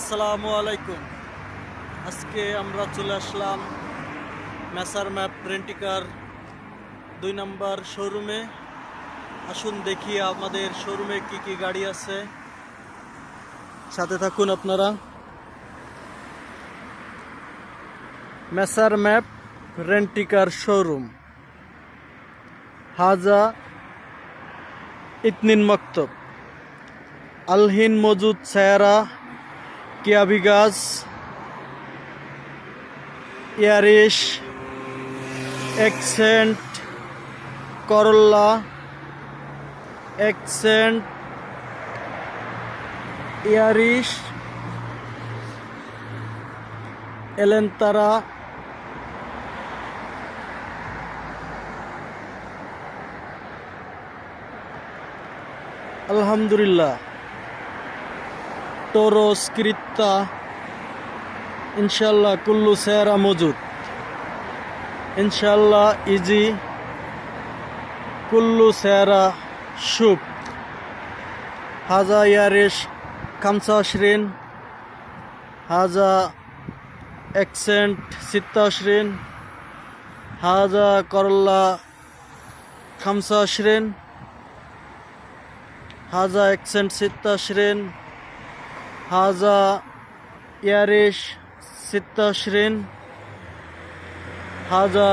আসসালামু আলাইকুম। আজকে আমরা চলে আসলাম মেসার ম্যাপ রেন্টিকার 2 নম্বর শোরুমে। আসুন দেখি আমাদের শোরুমে কি কি গাড়ি আছে, সাথে থাকুন আপনারা। মেসার ম্যাপ রেন্টিকার শোরুম, হাজা ইতনিন মক্তব, আলহিন মজুদ সায়ারা, কিয়া বিগাস, ইয়ারিশ, এক্সেন্ট, করল্লা, এক্সেন্ট, ইয়ারিশ, এলেন্তারা, আলহামদুলিল্লাহ, টোরস, ক্রিত্তা, ইনশাল্লাহ কুল্লু সেরা মজুদ, ইনশাল্লাহ ইজি, কুল্লু সেরা শুভ, হাজা ইয়ারিশ 25, হাজা এক্সেন্ট 26, হাজা করল্লা 25, হাজা এক্সেন্ট 26, হাজা ইয়ারিশ 26, হাজা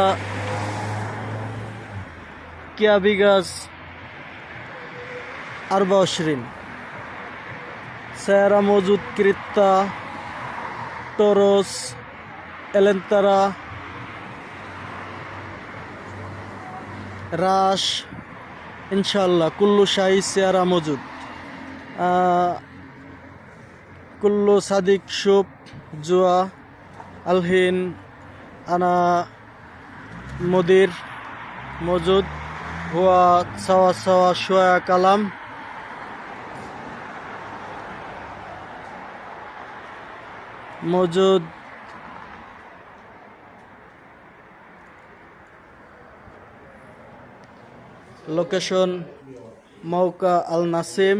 কিয়া বিগাস 24, সেরা মজুদ, ক্রিত্তা, টোরস, এলেন্তারা, রাশ, ইনশাল্লাহ কুল্লু শাহী সেরা মজুদ, কুল্লু সাদিক শুভ, জুয়া, আলহিন আনা মুদির মজুদ, হুয়া সাওয়া সাওয়া শোয়া কালাম মজুদ। লোকেশন মৌকা আল নাসিম।